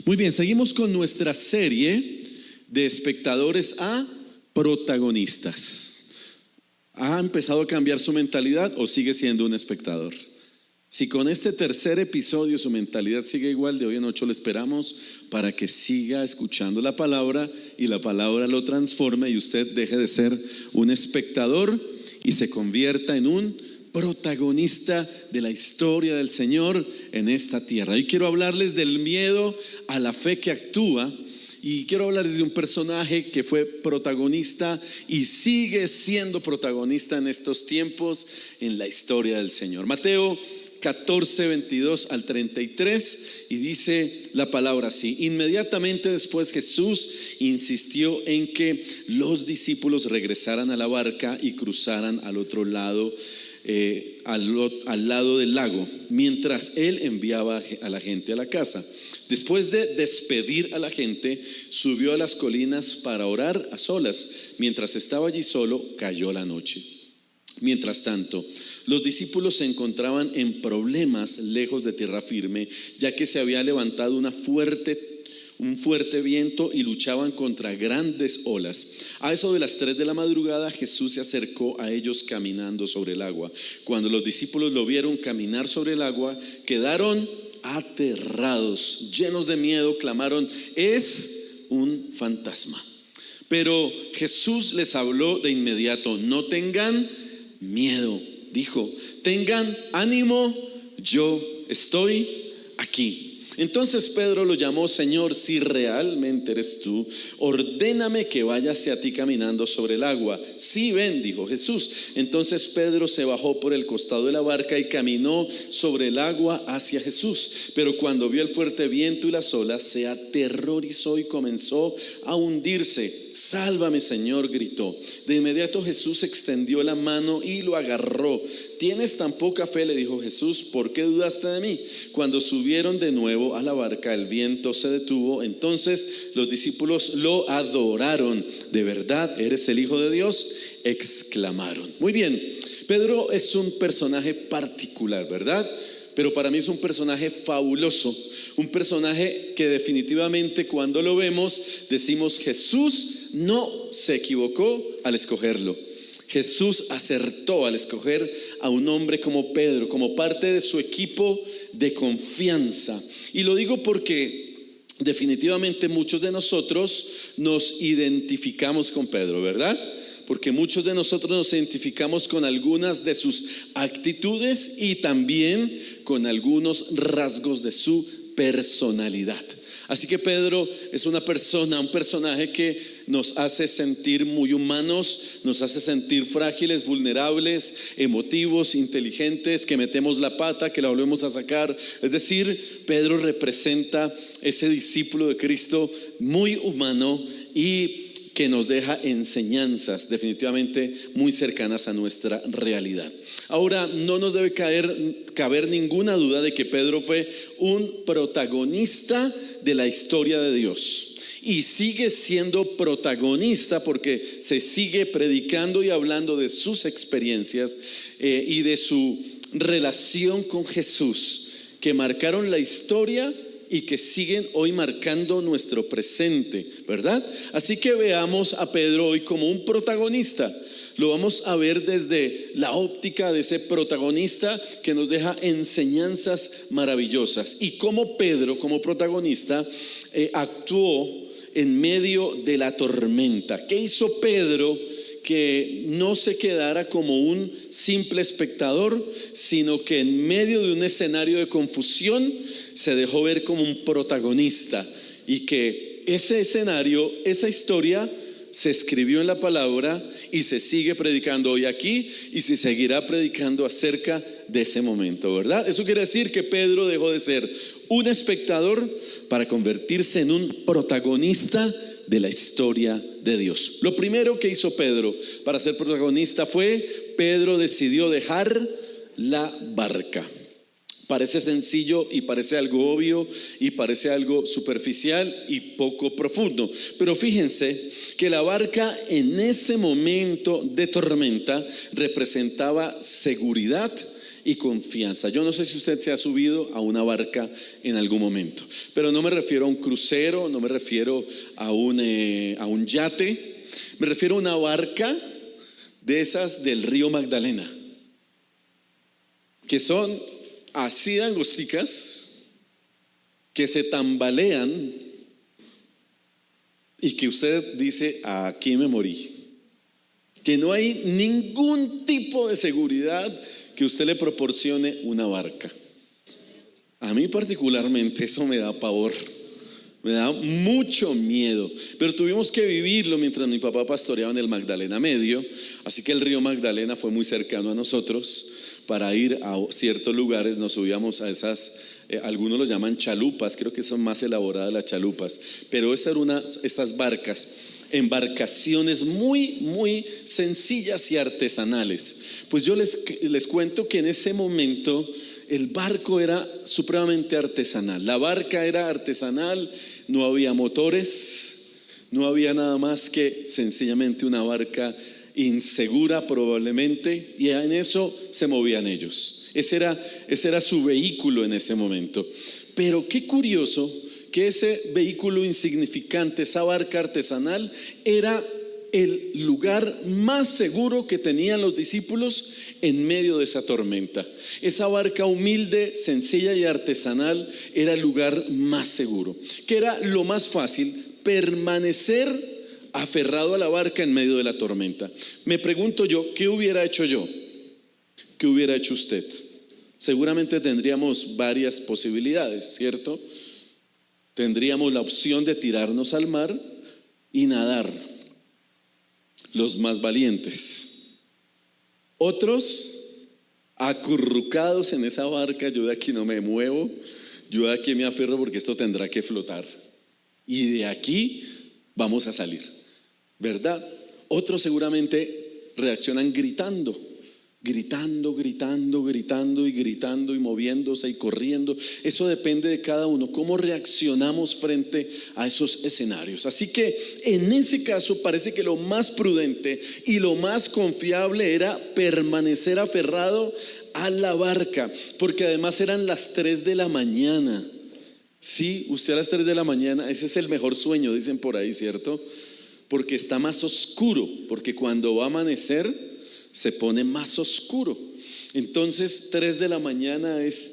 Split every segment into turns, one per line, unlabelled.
Muy bien, seguimos con nuestra serie de espectadores a protagonistas. ¿Ha empezado a cambiar su mentalidad o sigue siendo un espectador? Si con este tercer episodio su mentalidad sigue igual, de hoy en 8 lo esperamos para que siga escuchando la palabra y la palabra lo transforme y usted deje de ser un espectador y se convierta en un protagonista de la historia del Señor en esta tierra. Hoy quiero hablarles del miedo a la fe que actúa y quiero hablarles de un personaje que fue protagonista y sigue siendo protagonista en estos tiempos en la historia del Señor. Mateo 14, 22 al 33, y dice la palabra así: inmediatamente después Jesús insistió en que los discípulos regresaran a la barca y cruzaran al otro lado, al lado del lago, mientras él enviaba a la gente a la casa. Después de despedir a la gente, subió a las colinas para orar a solas. Mientras estaba allí solo, cayó la noche. Mientras tanto, los discípulos se encontraban en problemas lejos de tierra firme, ya que se había levantado un fuerte viento y luchaban contra grandes olas. A eso de las 3 de la madrugada, Jesús se acercó a ellos caminando sobre el agua. Cuando los discípulos lo vieron caminar sobre el agua, quedaron aterrados, llenos de miedo, clamaron: es un fantasma. Pero Jesús les habló de inmediato: no tengan miedo, dijo, tengan ánimo, yo estoy aquí. Entonces Pedro lo llamó: Señor, si realmente eres tú, ordéname que vaya hacia ti caminando sobre el agua. Sí, ven, dijo Jesús. Entonces Pedro se bajó por el costado de la barca y caminó sobre el agua hacia Jesús. Pero cuando vio el fuerte viento y las olas, se aterrorizó y comenzó a hundirse. Sálvame, Señor, gritó. De inmediato Jesús extendió la mano y lo agarró. ¿Tienes tan poca fe?, le dijo Jesús, ¿por qué dudaste de mí? Cuando subieron de nuevo a la barca, el viento se detuvo. Entonces los discípulos lo adoraron. ¿De verdad eres el Hijo de Dios?, exclamaron. Muy bien, Pedro es un personaje particular, ¿verdad? Pero para mí es un personaje fabuloso, un personaje que definitivamente cuando lo vemos decimos: Jesús no se equivocó al escogerlo. Jesús acertó al escoger a un hombre como Pedro, como parte de su equipo de confianza. Y lo digo porque definitivamente muchos de nosotros nos identificamos con Pedro, ¿verdad? Porque muchos de nosotros nos identificamos con algunas de sus actitudes y también con algunos rasgos de su personalidad. Así que Pedro es un personaje que nos hace sentir muy humanos, nos hace sentir frágiles, vulnerables, emotivos, inteligentes, que metemos la pata, que la volvemos a sacar. Es decir, Pedro representa ese discípulo de Cristo muy humano y que nos deja enseñanzas definitivamente muy cercanas a nuestra realidad. Ahora, no nos debe caber ninguna duda de que Pedro fue un protagonista de la historia de Dios y sigue siendo protagonista porque se sigue predicando y hablando de sus experiencias y de su relación con Jesús, que marcaron la historia y que siguen hoy marcando nuestro presente, ¿verdad? Así que veamos a Pedro hoy como un protagonista. Lo vamos a ver desde la óptica de ese protagonista que nos deja enseñanzas maravillosas, y cómo Pedro, como protagonista, actuó en medio de la tormenta. ¿Qué hizo Pedro que no se quedara como un simple espectador, sino que en medio de un escenario de confusión se dejó ver como un protagonista, y que ese escenario, esa historia se escribió en la palabra y se sigue predicando hoy aquí y se seguirá predicando acerca de ese momento, ¿verdad? Eso quiere decir que Pedro dejó de ser un espectador para convertirse en un protagonista de la historia de Dios. Lo primero que hizo Pedro para ser protagonista fue: Pedro decidió dejar la barca. Parece sencillo y parece algo obvio y parece algo superficial y poco profundo, pero fíjense que la barca en ese momento de tormenta representaba seguridad y confianza. Yo no sé si usted se ha subido a una barca en algún momento, pero no me refiero a un crucero, no me refiero a un yate, me refiero a una barca de esas del río Magdalena, que son así de angosticas, que se tambalean y que usted dice: aquí me morí. Que no hay ningún tipo de seguridad que usted le proporcione una barca. A mí particularmente eso me da pavor, me da mucho miedo, pero tuvimos que vivirlo mientras mi papá pastoreaba en el Magdalena Medio, así que el río Magdalena fue muy cercano a nosotros. Para ir a ciertos lugares nos subíamos a esas, algunos los llaman chalupas, creo que son más elaboradas las chalupas, pero estas barcas, embarcaciones muy, muy sencillas y artesanales. Pues yo les cuento que en ese momento el barco era supremamente artesanal, la barca era artesanal, no había motores, no había nada más que sencillamente una barca insegura probablemente, y en eso se movían ellos. Ese era su vehículo en ese momento. Pero qué curioso que ese vehículo insignificante, esa barca artesanal, era el lugar más seguro que tenían los discípulos en medio de esa tormenta. Esa barca humilde, sencilla y artesanal era el lugar más seguro. ¿Qué era lo más fácil? Permanecer aferrado a la barca en medio de la tormenta. Me pregunto yo, ¿qué hubiera hecho yo? ¿Qué hubiera hecho usted? Seguramente tendríamos varias posibilidades, ¿cierto? Tendríamos la opción de tirarnos al mar y nadar, los más valientes. Otros, acurrucados en esa barca: yo de aquí no me muevo, yo de aquí me aferro porque esto tendrá que flotar, y de aquí vamos a salir, ¿verdad? Otros seguramente reaccionan gritando y moviéndose y corriendo. Eso depende de cada uno, cómo reaccionamos frente a esos escenarios. Así que en ese caso parece que lo más prudente y lo más confiable era permanecer aferrado a la barca, porque además eran las 3 de la mañana. Sí, usted a las 3 de la mañana, ese es el mejor sueño, dicen por ahí, ¿cierto? Porque está más oscuro, porque cuando va a amanecer se pone más oscuro. Entonces 3 de la mañana es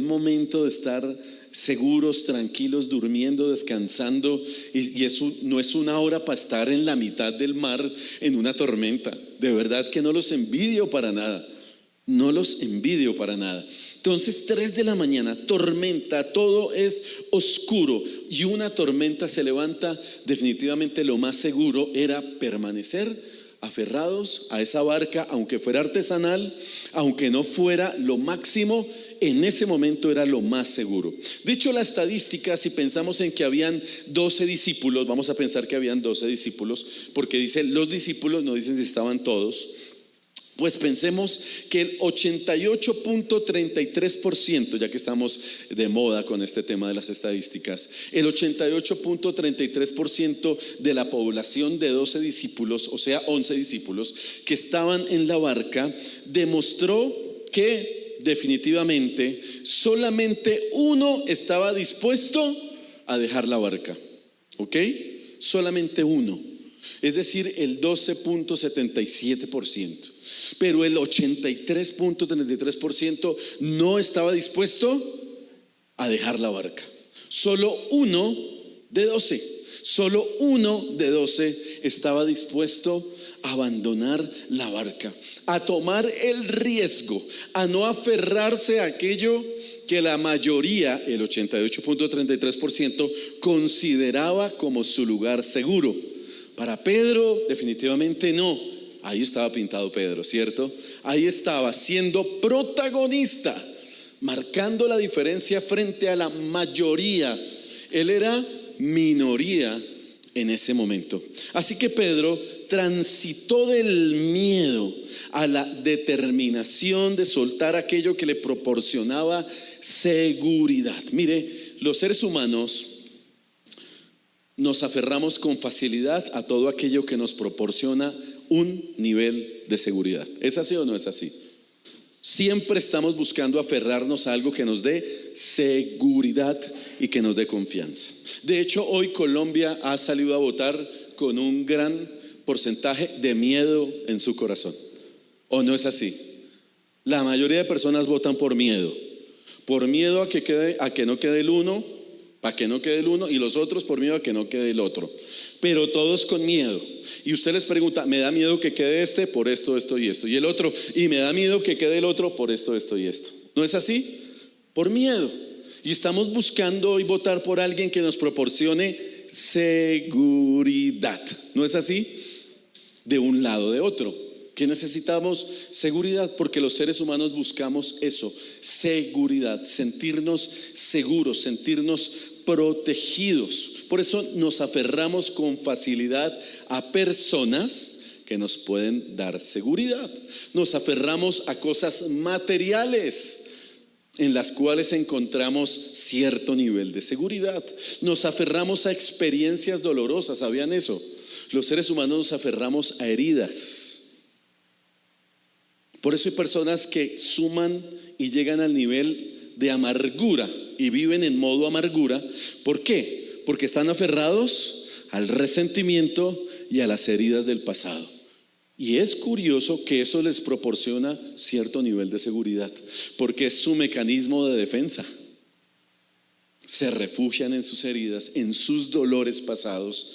momento de estar seguros, tranquilos, durmiendo, descansando, y eso no es una hora para estar en la mitad del mar en una tormenta. De verdad que no los envidio para nada, no los envidio para nada. Entonces 3 de la mañana, tormenta, todo es oscuro y una tormenta se levanta. Definitivamente lo más seguro era permanecer aferrados a esa barca, aunque fuera artesanal, aunque no fuera lo máximo, en ese momento era lo más seguro. De hecho, la estadística, si pensamos en que habían 12 discípulos, vamos a pensar que habían 12 discípulos, porque dice los discípulos, no dicen si estaban todos. Pues pensemos que el 88.33%, ya que estamos de moda con este tema de las estadísticas, el 88.33% de la población de 12 discípulos, o sea 11 discípulos que estaban en la barca, demostró que definitivamente solamente uno estaba dispuesto a dejar la barca. ¿Ok? Solamente uno, es decir, el 12.77%. Pero el 83.33% no estaba dispuesto a dejar la barca. Solo uno de 12 estaba dispuesto a abandonar la barca, a tomar el riesgo, a no aferrarse a aquello que la mayoría, el 88.33%, consideraba como su lugar seguro. Para Pedro, definitivamente no. Ahí estaba pintado Pedro, ¿cierto? Ahí estaba siendo protagonista, marcando la diferencia frente a la mayoría. Él era minoría en ese momento. Así que Pedro transitó del miedo a la determinación de soltar aquello que le proporcionaba seguridad. Mire, los seres humanos nos aferramos con facilidad a todo aquello que nos proporciona un nivel de seguridad. ¿Es así o no es así? Siempre estamos buscando aferrarnos a algo que nos dé seguridad y que nos dé confianza. De hecho, hoy Colombia ha salido a votar con un gran porcentaje de miedo en su corazón. ¿O no es así? La mayoría de personas votan por miedo a que no quede el uno, para que no quede el uno, y los otros por miedo a que no quede el otro. Pero todos con miedo. Y usted les pregunta, me da miedo que quede este por esto, esto y esto. Y el otro, y me da miedo que quede el otro por esto, esto y esto. ¿No es así? Por miedo. Y estamos buscando hoy votar por alguien que nos proporcione seguridad. ¿No es así? De un lado, de otro. ¿Qué necesitamos? Seguridad, porque los seres humanos buscamos eso, seguridad, sentirnos seguros, sentirnos protegidos. Por eso nos aferramos con facilidad a personas que nos pueden dar seguridad. Nos aferramos a cosas materiales en las cuales encontramos cierto nivel de seguridad. Nos aferramos a experiencias dolorosas, ¿sabían eso? Los seres humanos nos aferramos a heridas. Por eso hay personas que suman y llegan al nivel de amargura y viven en modo amargura. ¿Por qué? Porque están aferrados al resentimiento y a las heridas del pasado. Y es curioso que eso les proporciona cierto nivel de seguridad, porque es su mecanismo de defensa. Se refugian en sus heridas, en sus dolores pasados.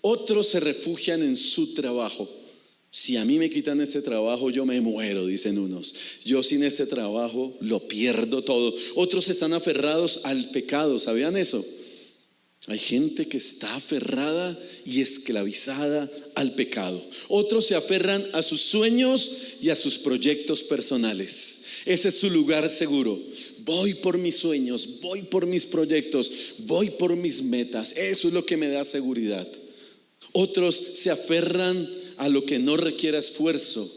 Otros se refugian en su trabajo. Si a mí me quitan este trabajo, yo me muero, dicen unos. Yo sin este trabajo lo pierdo todo. Otros están aferrados al pecado, ¿sabían eso? Hay gente que está aferrada y esclavizada al pecado. Otros se aferran a sus sueños y a sus proyectos personales. Ese es su lugar seguro. Voy por mis sueños, voy por mis proyectos, voy por mis metas. Eso es lo que me da seguridad. Otros se aferran a lo que no requiera esfuerzo,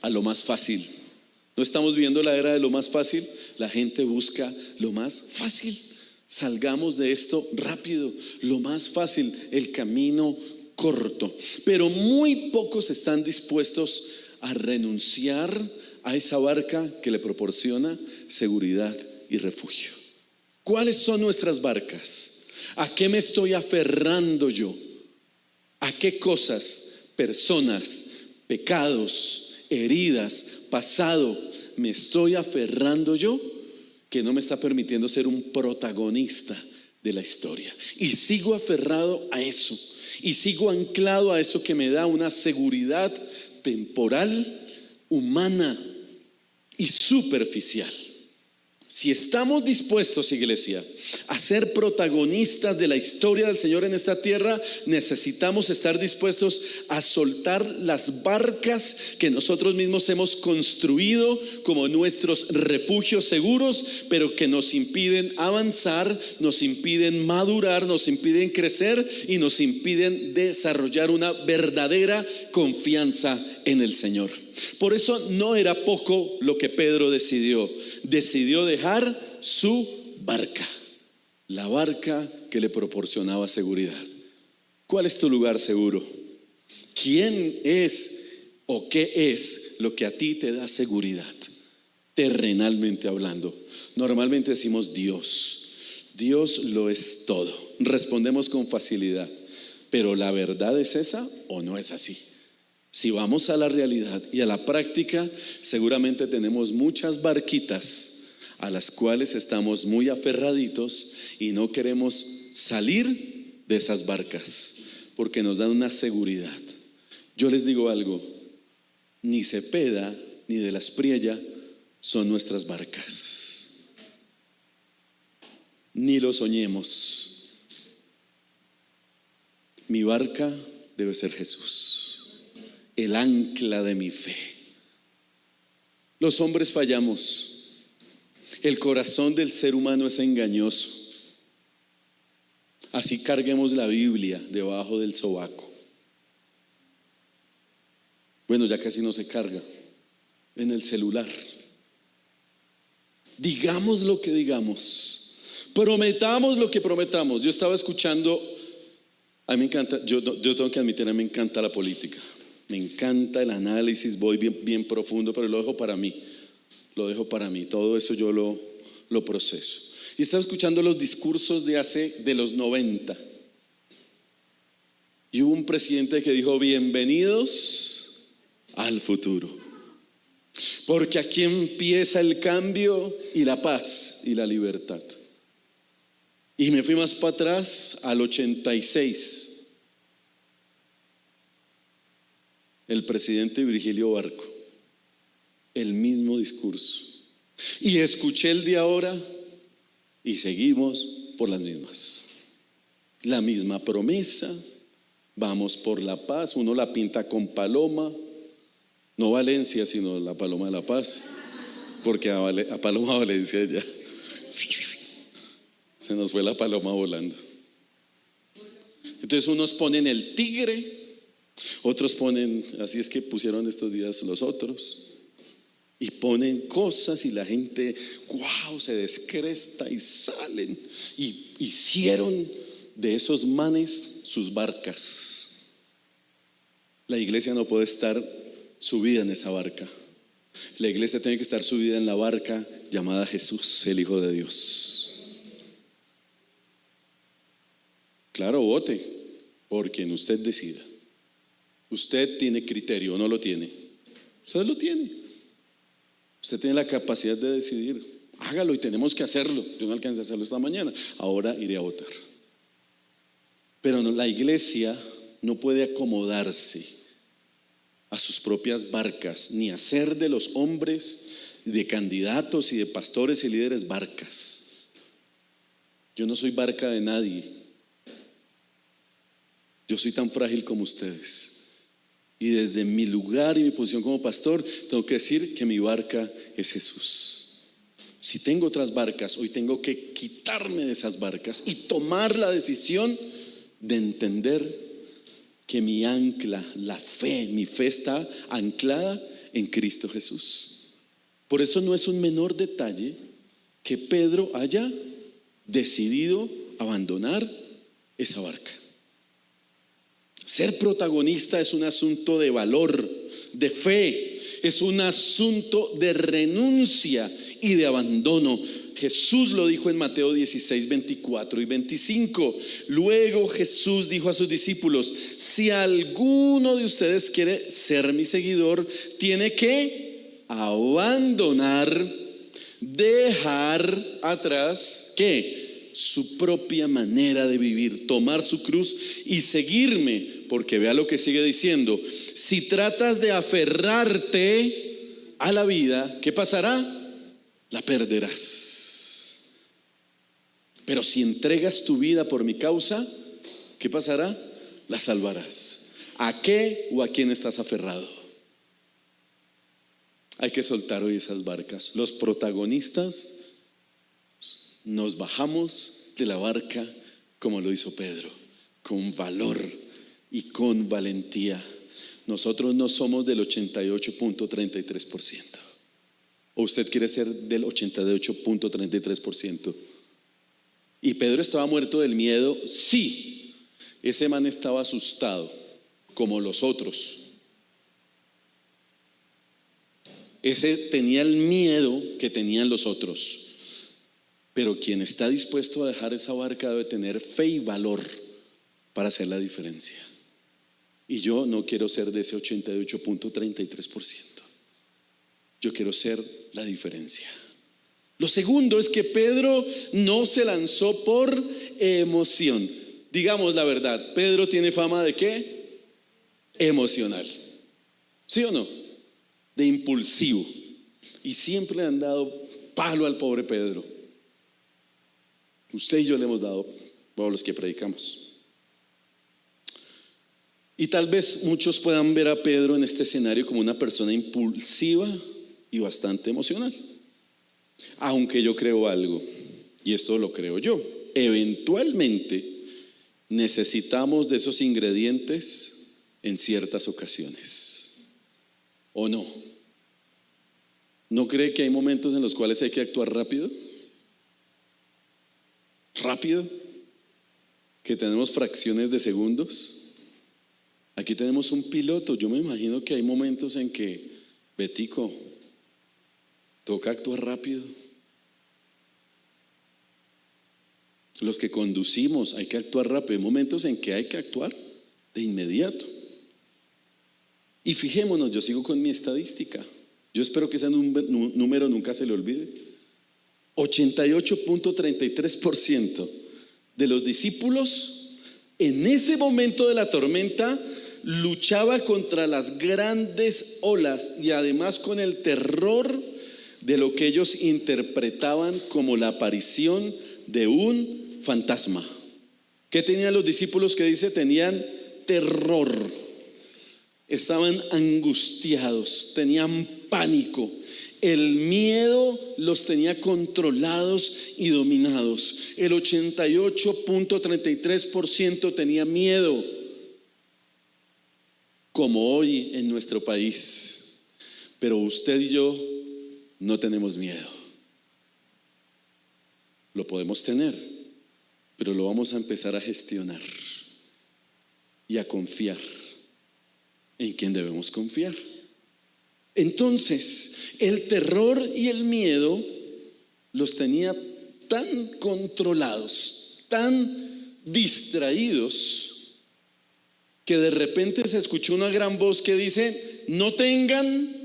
a lo más fácil. ¿No estamos viviendo la era de lo más fácil? La gente busca lo más fácil. Salgamos de esto rápido, lo más fácil, el camino corto. Pero muy pocos están dispuestos a renunciar a esa barca que le proporciona seguridad y refugio. ¿Cuáles son nuestras barcas? ¿A qué me estoy aferrando yo? ¿A qué cosas, personas, pecados, heridas, pasado me estoy aferrando yo que no me está permitiendo ser un protagonista de la historia? Y sigo aferrado a eso, y sigo anclado a eso que me da una seguridad temporal, humana y superficial. Si estamos dispuestos, iglesia, a ser protagonistas de la historia del Señor en esta tierra, necesitamos estar dispuestos a soltar las barcas que nosotros mismos hemos construido como nuestros refugios seguros, pero que nos impiden avanzar, nos impiden madurar, nos impiden crecer y nos impiden desarrollar una verdadera confianza en el Señor. Por eso no era poco lo que Pedro decidió dejar su barca, la barca que le proporcionaba seguridad. ¿Cuál es tu lugar seguro? ¿Quién es o qué es lo que a ti te da seguridad? Terrenalmente hablando, normalmente decimos Dios. Dios lo es todo. Respondemos con facilidad. Pero ¿la verdad es esa o no es así? Si vamos a la realidad y a la práctica, seguramente tenemos muchas barquitas a las cuales estamos muy aferraditos y no queremos salir de esas barcas porque nos dan una seguridad. Yo les digo algo, ni Cepeda ni de la Espriella son nuestras barcas. Ni lo soñemos. Mi barca debe ser Jesús, el ancla de mi fe. Los hombres fallamos. El corazón del ser humano es engañoso. Así carguemos la Biblia debajo del sobaco. Bueno, ya casi no se carga. En el celular. Digamos lo que digamos. Prometamos lo que prometamos. Yo estaba escuchando, a mí me encanta, yo tengo que admitir, a mí me encanta la política. Me encanta el análisis, voy bien profundo, pero lo dejo para mí. Todo eso yo lo proceso. Y estaba escuchando los discursos de los 90. Y hubo un presidente que dijo: bienvenidos al futuro. Porque aquí empieza el cambio y la paz y la libertad. Y me fui más para atrás, al 86. El presidente Virgilio Barco, el mismo discurso. Y escuché el de ahora y seguimos por las mismas. La misma promesa, vamos por la paz. Uno la pinta con paloma, no Valencia, sino la paloma de la paz, porque a Paloma Valencia ya se nos fue la paloma volando. Entonces unos ponen el tigre, otros ponen, así es que pusieron estos días los otros, y ponen cosas y la gente, wow, se descresta y salen y hicieron de esos manes sus barcas. La iglesia no puede estar subida en esa barca. La iglesia tiene que estar subida en la barca llamada Jesús, el Hijo de Dios. Claro, vote por quien usted decida. Usted tiene criterio, ¿o no lo tiene? Usted lo tiene. Usted tiene la capacidad de decidir. Hágalo y tenemos que hacerlo. Yo no alcancé a hacerlo esta mañana. Ahora iré a votar. Pero no, la iglesia no puede acomodarse a sus propias barcas, ni hacer de los hombres, de candidatos y de pastores y líderes barcas. Yo no soy barca de nadie. Yo soy tan frágil como ustedes. Y desde mi lugar y mi posición como pastor, tengo que decir que mi barca es Jesús. Si tengo otras barcas, hoy tengo que quitarme de esas barcas y tomar la decisión de entender que mi ancla, mi fe está anclada en Cristo Jesús. Por eso no es un menor detalle que Pedro haya decidido abandonar esa barca. Ser protagonista es un asunto de valor, de fe, es un asunto de renuncia y de abandono. Jesús lo dijo en Mateo 16, 24 y 25. Luego Jesús dijo a sus discípulos: si alguno de ustedes quiere ser mi seguidor, tiene que abandonar, dejar atrás, ¿qué? Su propia manera de vivir, tomar su cruz y seguirme. Porque vea lo que sigue diciendo: si tratas de aferrarte a la vida, ¿qué pasará? La perderás. Pero si entregas tu vida por mi causa, ¿qué pasará? La salvarás. ¿A qué o a quién estás aferrado? Hay que soltar hoy esas barcas. Los protagonistas nos bajamos de la barca como lo hizo Pedro, con valor y con valentía. Nosotros no somos del 88.33%. ¿O usted quiere ser del 88.33%? ¿Y Pedro estaba muerto del miedo? Sí. Ese man estaba asustado, como los otros. Ese tenía el miedo que tenían los otros. Pero quien está dispuesto a dejar esa barca debe tener fe y valor para hacer la diferencia. Y yo no quiero ser de ese 88.33%. Yo quiero ser la diferencia. Lo segundo es que Pedro no se lanzó por emoción. Digamos la verdad, Pedro tiene fama de ¿qué? Emocional. ¿Sí o no? De impulsivo. Y siempre le han dado palo al pobre Pedro. Usted y yo le hemos dado a los que predicamos. Y tal vez muchos puedan ver a Pedro en este escenario como una persona impulsiva y bastante emocional. Aunque yo creo algo, y esto lo creo yo, eventualmente necesitamos de esos ingredientes en ciertas ocasiones. ¿O no? ¿No cree que hay momentos en los cuales hay que actuar rápido? ¿Rápido? ¿Que tenemos fracciones de segundos? Aquí tenemos un piloto. Yo me imagino que hay momentos en que, Betico, toca actuar rápido. Los que conducimos hay que actuar rápido. Hay momentos en que hay que actuar de inmediato. Y fijémonos, yo sigo con mi estadística. Yo espero que ese número nunca se le olvide. 88.33% de los discípulos en ese momento de la tormenta luchaba contra las grandes olas y además con el terror de lo que ellos interpretaban como la aparición de un fantasma. ¿Qué tenían los discípulos que dice? Tenían terror, estaban angustiados, tenían pánico. El miedo los tenía controlados y dominados. El 88.33% tenía miedo, como hoy en nuestro país. Pero usted y yo no tenemos miedo. Lo podemos tener, pero lo vamos a empezar a gestionar y a confiar en quien debemos confiar. Entonces, el terror y el miedo los tenía tan controlados, tan distraídos, que de repente se escuchó una gran voz que dice: no tengan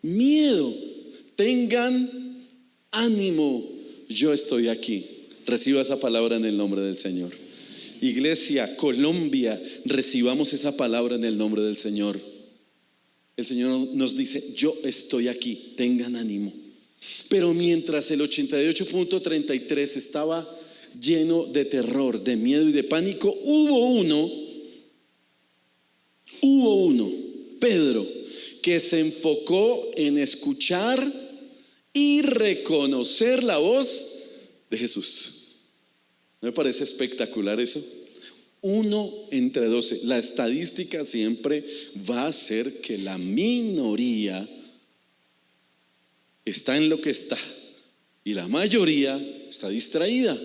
miedo, tengan ánimo, yo estoy aquí. Reciba esa palabra en el nombre del Señor. Iglesia, Colombia, recibamos esa palabra en el nombre del Señor. El Señor nos dice: yo estoy aquí, tengan ánimo. Pero mientras el 88.33 estaba lleno de terror, de miedo y de pánico, hubo uno, Pedro, que se enfocó en escuchar y reconocer la voz de Jesús. ¿No me parece espectacular eso? 1 entre 12. La estadística siempre va a ser que la minoría está en lo que está y la mayoría está distraída.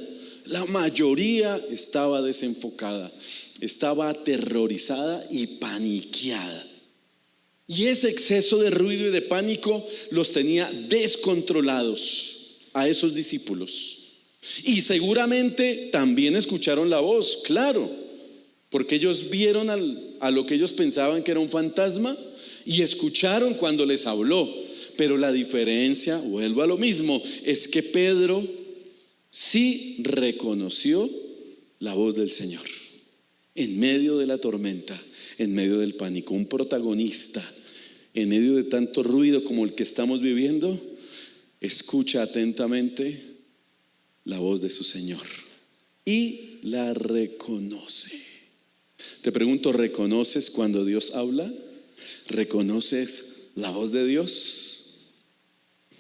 La mayoría estaba desenfocada, estaba aterrorizada y paniqueada. Y ese exceso de ruido y de pánico los tenía descontrolados a esos discípulos. Y seguramente también escucharon la voz, claro, porque ellos vieron a lo que ellos pensaban que era un fantasma y escucharon cuando les habló. Pero la diferencia, vuelvo a lo mismo, es que Pedro sí reconoció la voz del Señor en medio de la tormenta, en medio del pánico. Un protagonista en medio de tanto ruido como el que estamos viviendo, escucha atentamente la voz de su Señor y la reconoce. Te pregunto, ¿reconoces cuando Dios habla? ¿Reconoces la voz de Dios?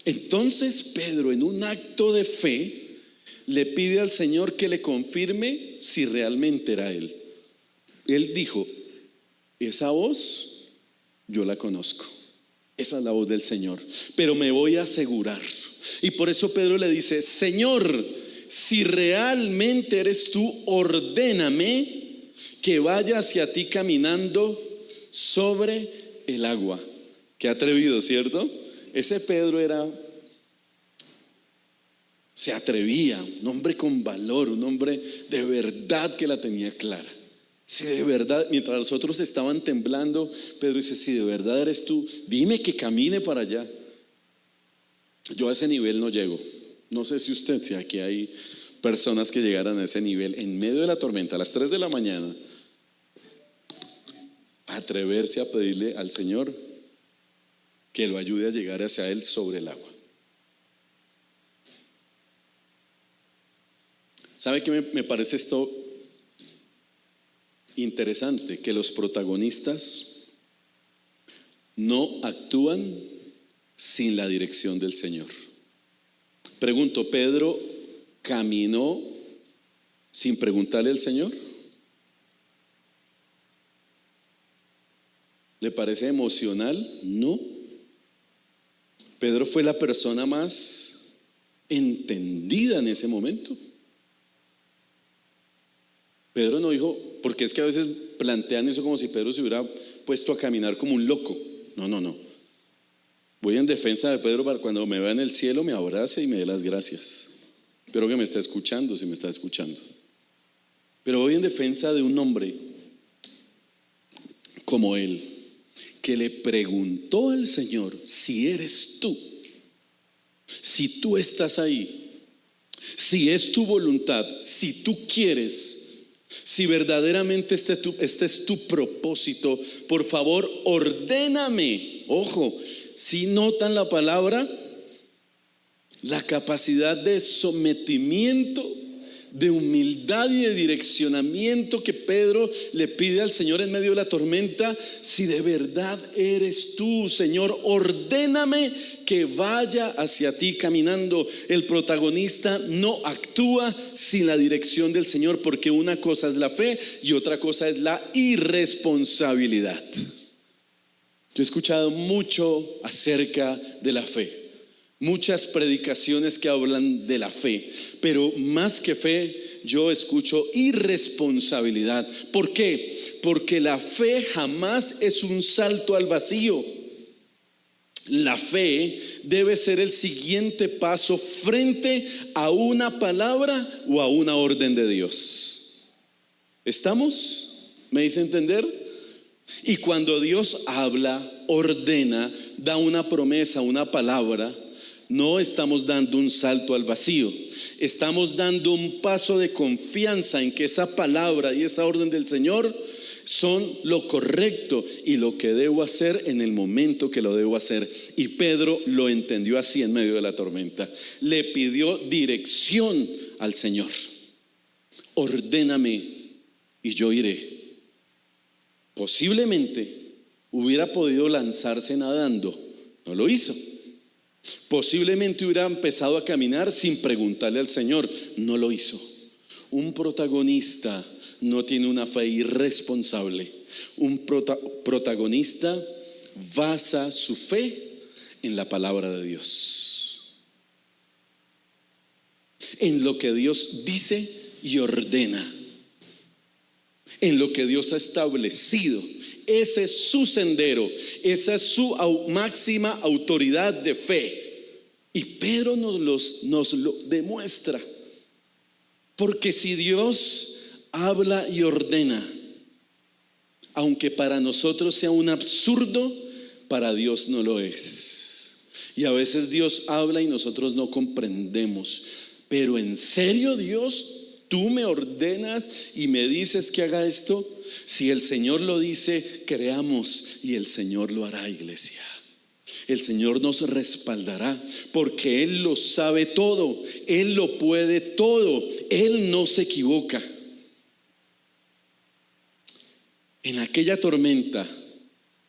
Entonces Pedro, en un acto de fe, le pide al Señor que le confirme si realmente era Él. Él dijo: esa voz yo la conozco, esa es la voz del Señor, pero me voy a asegurar. Y por eso Pedro le dice: Señor, si realmente eres tú, ordéname que vaya hacia ti caminando sobre el agua. Qué atrevido, ¿cierto? Ese Pedro se atrevía, un hombre con valor, un hombre de verdad que la tenía clara. Si de verdad, mientras los otros estaban temblando, Pedro dice: si de verdad eres tú, dime que camine para allá. Yo a ese nivel no llego. No sé si aquí hay personas que llegaran a ese nivel en medio de la tormenta a las 3 de la mañana, atreverse a pedirle al Señor que lo ayude a llegar hacia Él sobre el agua. ¿Sabe qué me parece esto interesante? Que los protagonistas no actúan sin la dirección del Señor. Pregunto, ¿Pedro caminó sin preguntarle al Señor? ¿Le parece emocional? No. Pedro fue la persona más entendida en ese momento. Pedro no dijo, porque es que a veces plantean eso como si Pedro se hubiera puesto a caminar como un loco. No. Voy en defensa de Pedro para cuando me vea en el cielo me abrace y me dé las gracias. Espero que me esté escuchando, si me está escuchando. Pero voy en defensa de un hombre como él, que le preguntó al Señor: si eres tú, si tú estás ahí, si es tu voluntad, si tú quieres, si verdaderamente este es tu propósito, por favor, ordéname. Ojo, si notan la palabra, la capacidad de sometimiento, de humildad y de direccionamiento que Pedro le pide al Señor en medio de la tormenta. Si de verdad eres tú, Señor, ordéname que vaya hacia ti caminando. El protagonista no actúa sin la dirección del Señor, porque una cosa es la fe y otra cosa es la irresponsabilidad. Yo he escuchado mucho acerca de la fe, muchas predicaciones que hablan de la fe, pero más que fe, yo escucho irresponsabilidad. ¿Por qué? Porque la fe jamás es un salto al vacío. La fe debe ser el siguiente paso frente a una palabra o a una orden de Dios. ¿Estamos? ¿Me hice entender? Y cuando Dios habla, ordena, da una promesa, una palabra, no estamos dando un salto al vacío, estamos dando un paso de confianza en que esa palabra y esa orden del Señor son lo correcto y lo que debo hacer en el momento que lo debo hacer. Y Pedro lo entendió así en medio de la tormenta. Le pidió dirección al Señor: ordéname y yo iré. Posiblemente hubiera podido lanzarse nadando, no lo hizo. Posiblemente hubiera empezado a caminar sin preguntarle al Señor, no lo hizo. Un protagonista no tiene una fe irresponsable. Un protagonista basa su fe en la palabra de Dios, en lo que Dios dice y ordena, en lo que Dios ha establecido. Ese es su sendero, esa es su máxima autoridad de fe. Y Pedro nos lo demuestra. Porque si Dios habla y ordena, aunque para nosotros sea un absurdo, para Dios no lo es. Y a veces Dios habla y nosotros no comprendemos. Pero ¿en serio, Dios? ¿Tú me ordenas y me dices que haga esto? Si el Señor lo dice, creamos, y el Señor lo hará, iglesia. El Señor nos respaldará, porque Él lo sabe todo, Él lo puede todo, Él no se equivoca. En aquella tormenta,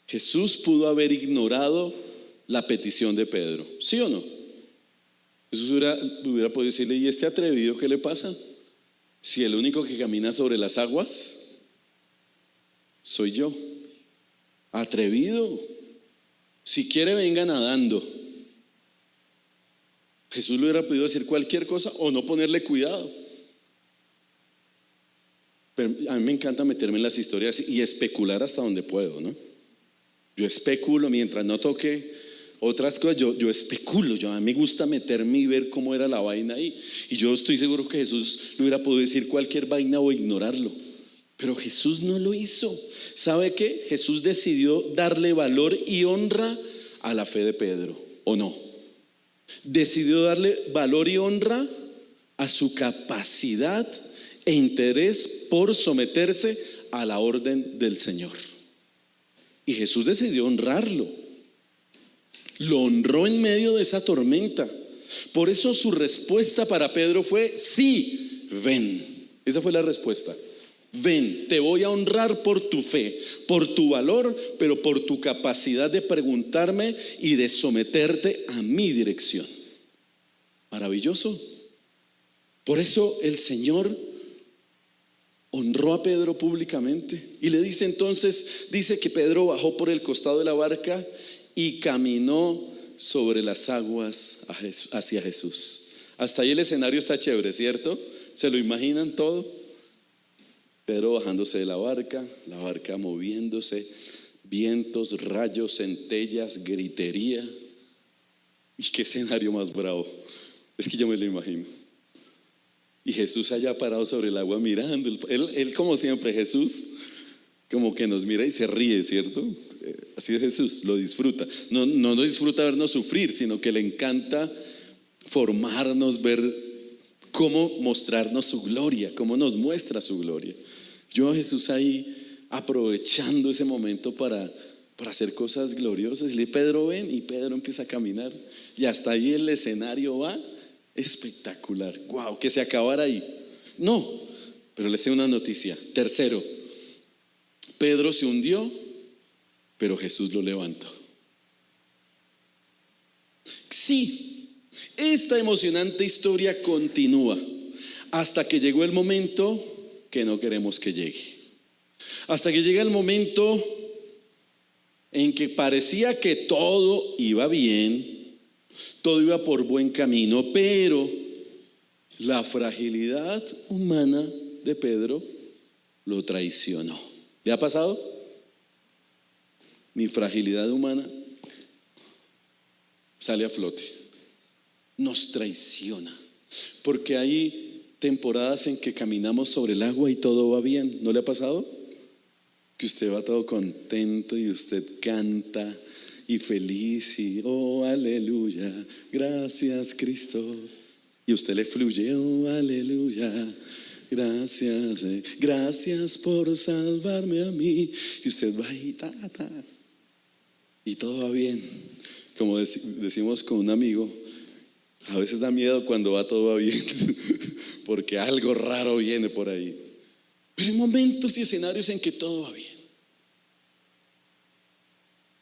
Jesús pudo haber ignorado la petición de Pedro, ¿sí o no? Jesús hubiera podido decirle: ¿y este atrevido qué le pasa? Si el único que camina sobre las aguas soy yo. Atrevido. Si quiere, venga nadando. Jesús le hubiera podido decir cualquier cosa o no ponerle cuidado. Pero a mí me encanta meterme en las historias y especular hasta donde puedo, ¿no? Yo especulo mientras no toque otras cosas, yo especulo, a mí me gusta meterme y ver cómo era la vaina ahí. Y yo estoy seguro que Jesús le hubiera podido decir cualquier vaina o ignorarlo, pero Jesús no lo hizo. ¿Sabe qué? Jesús decidió darle valor y honra a la fe de Pedro, ¿o no? Decidió darle valor y honra a su capacidad e interés por someterse a la orden del Señor. Y Jesús decidió honrarlo. Lo honró en medio de esa tormenta. Por eso su respuesta para Pedro fue: sí, ven. Esa fue la respuesta. Ven, te voy a honrar por tu fe, por tu valor, pero por tu capacidad de preguntarme y de someterte a mi dirección. Maravilloso. Por eso el Señor honró a Pedro públicamente. Y le dice entonces, dice que Pedro bajó por el costado de la barca y caminó sobre las aguas hacia Jesús. Hasta ahí el escenario está chévere, ¿cierto? ¿Se lo imaginan todo?
Pedro bajándose de la barca moviéndose, vientos, rayos, centellas, gritería. ¿Y qué escenario más bravo? Es que yo me lo imagino. Y Jesús allá parado sobre el agua mirando. Él como siempre, Jesús, como que nos mira y se ríe, ¿cierto? Así es Jesús, lo disfruta. No disfruta vernos sufrir, sino que le encanta formarnos, ver cómo mostrarnos su gloria, cómo nos muestra su gloria. Yo a Jesús ahí aprovechando ese momento para hacer cosas gloriosas. Y le Pedro, ven, y Pedro empieza a caminar. Y hasta ahí el escenario va espectacular. Wow, que se acabara ahí. No, pero les tengo una noticia. Tercero, Pedro se hundió, pero Jesús lo levantó. Sí, esta emocionante historia continúa hasta que llegó el momento que no queremos que llegue. Hasta que llega el momento en que parecía que todo iba bien, todo iba por buen camino, pero la fragilidad humana de Pedro lo traicionó. ¿Le ha pasado? Mi fragilidad humana sale a flote, nos traiciona, porque hay temporadas en que caminamos sobre el agua y todo va bien. ¿No le ha pasado? Que usted va todo contento y usted canta y feliz y oh aleluya, gracias Cristo, y usted le fluye, oh aleluya, gracias, gracias por salvarme a mí, y usted va ahí y todo va bien. Como decimos con un amigo, a veces da miedo cuando todo va bien porque algo raro viene por ahí. Pero hay momentos y escenarios en que todo va bien.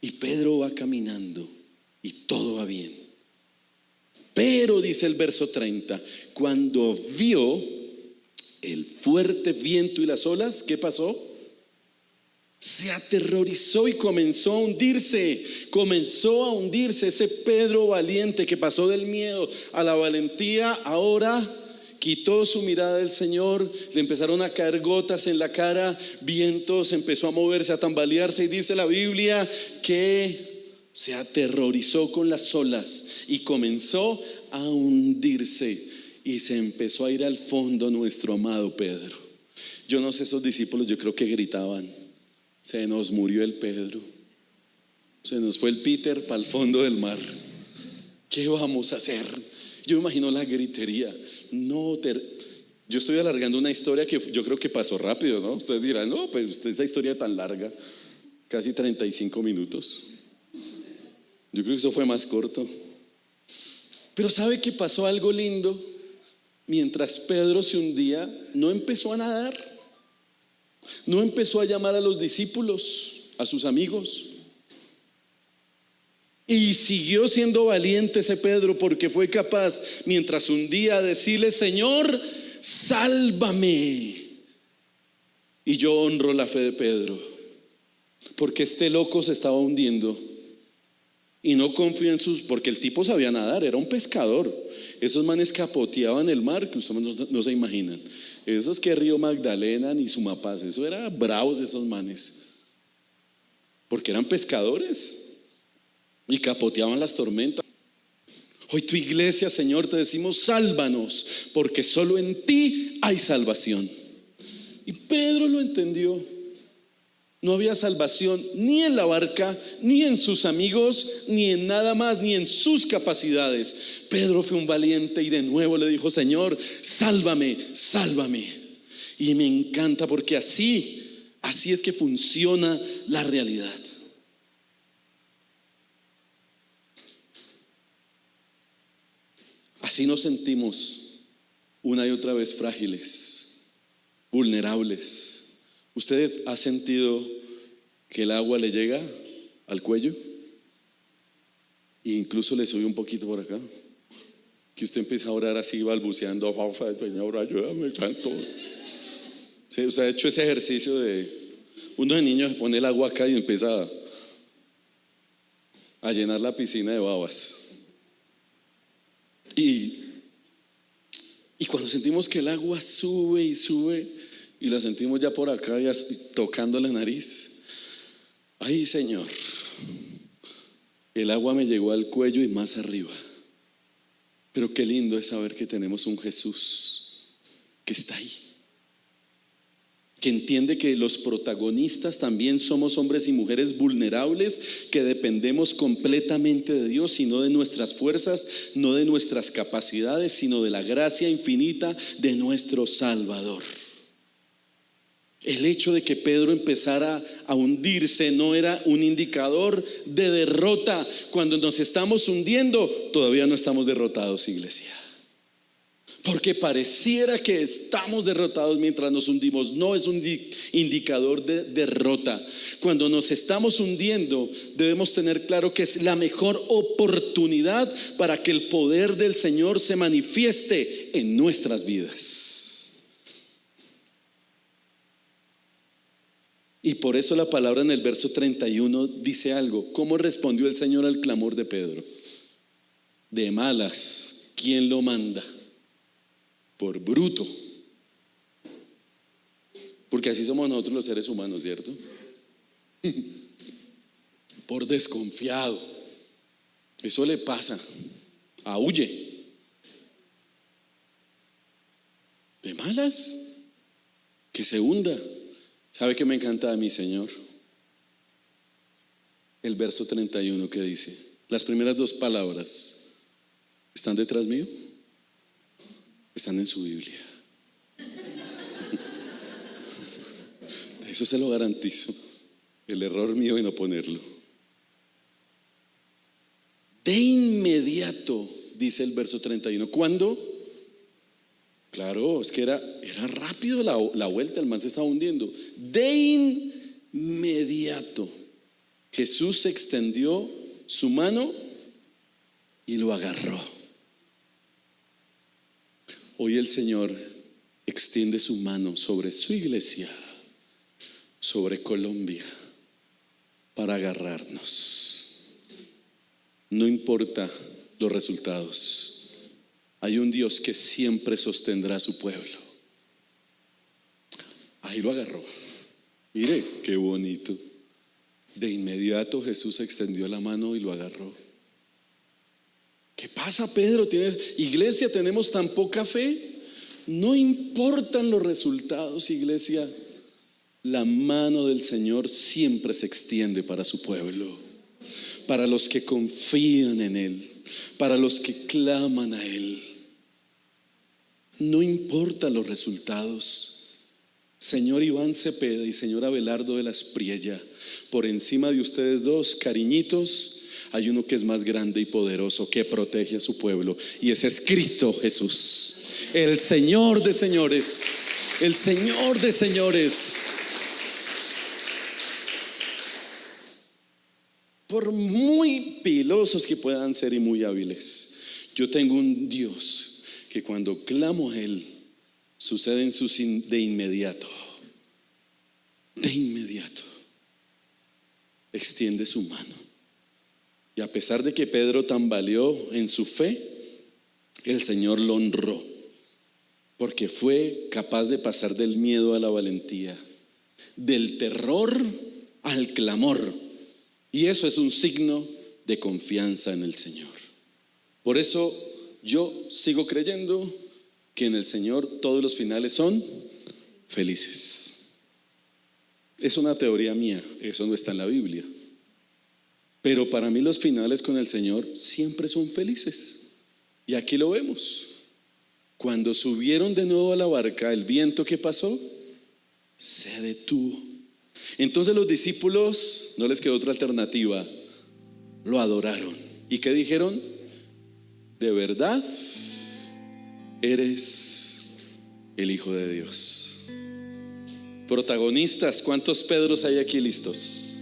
Y Pedro va caminando y todo va bien. Pero dice el verso 30, cuando vio el fuerte viento y las olas, ¿qué pasó? Se aterrorizó y comenzó a hundirse. Ese Pedro valiente que pasó del miedo a la valentía, ahora quitó su mirada del Señor, le empezaron a caer gotas en la cara, vientos, empezó a moverse, a tambalearse, y dice la Biblia que se aterrorizó con las olas y comenzó a hundirse y se empezó a ir al fondo nuestro amado Pedro. Yo no sé, esos discípulos yo creo que gritaban: se nos murió el Pedro, se nos fue el Peter para el fondo del mar, ¿qué vamos a hacer? Yo me imagino la gritería. Yo estoy alargando una historia que yo creo que pasó rápido, ¿no? Ustedes dirán, no, pues esta historia tan larga, casi 35 minutos. Yo creo que eso fue más corto. Pero ¿sabe que pasó algo lindo? Mientras Pedro se hundía, no empezó a nadar, no empezó a llamar a los discípulos, a sus amigos. Y siguió siendo valiente ese Pedro, porque fue capaz, mientras hundía, a decirle: Señor, sálvame. Y yo honro la fe de Pedro, porque este loco se estaba hundiendo y no confía en porque el tipo sabía nadar, era un pescador. Esos manes capoteaban el mar que ustedes no se imaginan. Esos que Río Magdalena ni Sumapaz, eso era bravos esos manes, porque eran pescadores y capoteaban las tormentas. Hoy tu iglesia, Señor, te decimos: sálvanos, porque solo en ti hay salvación. Y Pedro lo entendió. No había salvación ni en la barca, ni en sus amigos, ni en nada más, ni en sus capacidades. Pedro fue un valiente y de nuevo le dijo: Señor, sálvame, sálvame. Y me encanta, porque así es que funciona la realidad. Así nos sentimos una y otra vez frágiles, vulnerables. ¿Usted ha sentido que el agua le llega al cuello e incluso le sube un poquito por acá? Que usted empieza a orar así, balbuceando: Señor, ayúdame, santo. ¿Sí? Usted ha hecho ese ejercicio de uno de niños pone el agua acá y empieza a llenar la piscina de babas. Y cuando sentimos que el agua sube y sube, y la sentimos ya por acá, ya tocando la nariz. Ay, Señor, el agua me llegó al cuello y más arriba. Pero qué lindo es saber que tenemos un Jesús que está ahí, que entiende que los protagonistas también somos hombres y mujeres vulnerables, que dependemos completamente de Dios y no de nuestras fuerzas, no de nuestras capacidades, sino de la gracia infinita de nuestro Salvador. El hecho de que Pedro empezara a hundirse no era un indicador de derrota. Cuando nos estamos hundiendo, todavía no estamos derrotados, iglesia. Porque pareciera que estamos derrotados mientras nos hundimos. No es un indicador de derrota. Cuando nos estamos hundiendo, debemos tener claro que es la mejor oportunidad para que el poder del Señor se manifieste en nuestras vidas. Y por eso la palabra en el verso 31 dice algo. ¿Cómo respondió el Señor al clamor de Pedro? De malas, ¿quién lo manda? Por bruto. Porque así somos nosotros los seres humanos, ¿cierto? Por desconfiado. Eso le pasa. Ahuye. De malas, que se hunda. ¿Sabe qué me encanta de mi Señor? El verso 31 que dice, las primeras dos palabras, ¿están detrás mío? Están en su Biblia. Eso se lo garantizo. El error mío de no ponerlo. De inmediato, dice el verso 31. ¿Cuándo? Claro, es que era rápido la vuelta, el man se estaba hundiendo. De inmediato, Jesús extendió su mano y lo agarró. Hoy el Señor extiende su mano sobre su iglesia, sobre Colombia, para agarrarnos. No importa los resultados. Hay un Dios que siempre sostendrá a su pueblo. Ahí lo agarró. Mire, qué bonito. De inmediato Jesús extendió la mano y lo agarró. ¿Qué pasa, Pedro? Iglesia, tenemos tan poca fe. No importan los resultados, iglesia. La mano del Señor siempre se extiende para su pueblo, para los que confían en Él, para los que claman a Él. No importa los resultados. Señor Iván Cepeda y señor Abelardo de la Espriella, por encima de ustedes dos, cariñitos, hay uno que es más grande y poderoso, que protege a su pueblo, y ese es Cristo Jesús, el Señor de señores, el Señor de señores. Por muy pilosos que puedan ser y muy hábiles, yo tengo un Dios que cuando clamo a Él, suceden de inmediato. De inmediato. Extiende su mano. Y a pesar de que Pedro tambaleó en su fe, el Señor lo honró, porque fue capaz de pasar del miedo a la valentía, del terror al clamor. Y eso es un signo de confianza en el Señor. Por eso yo sigo creyendo que en el Señor todos los finales son felices. Es una teoría mía, eso no está en la Biblia. Pero para mí los finales con el Señor siempre son felices. Y aquí lo vemos. Cuando subieron de nuevo a la barca, el viento que pasó se detuvo. Entonces los discípulos, no les quedó otra alternativa, lo adoraron. ¿Y qué dijeron? De verdad, eres el Hijo de Dios. Protagonistas, ¿cuántos Pedros hay aquí listos?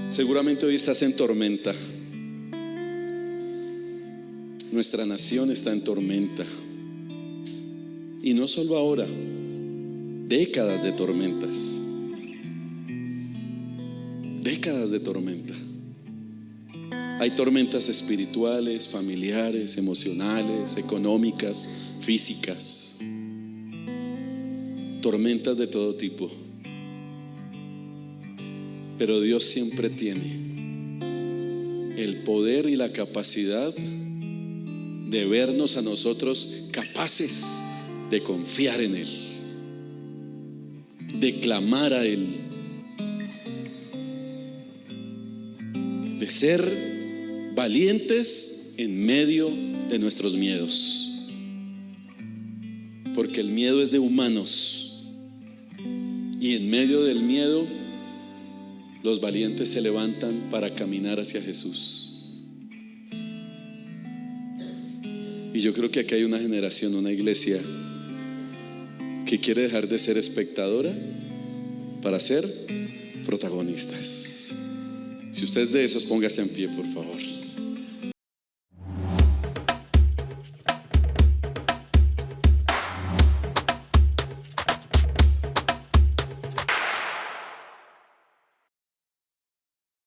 Seguramente hoy estás en tormenta. Nuestra nación está en tormenta. Y no solo ahora, décadas de tormentas. Décadas de tormenta. Hay tormentas espirituales, familiares, emocionales, económicas, físicas. Tormentas de todo tipo. Pero Dios siempre tiene el poder y la capacidad de vernos a nosotros capaces de confiar en Él, de clamar a Él, de ser valientes en medio de nuestros miedos, porque el miedo es de humanos, y en medio del miedo los valientes se levantan para caminar hacia Jesús. Y yo creo que aquí hay una generación, una iglesia que quiere dejar de ser espectadora para ser protagonistas. Si usted es de esos, póngase en pie, por favor.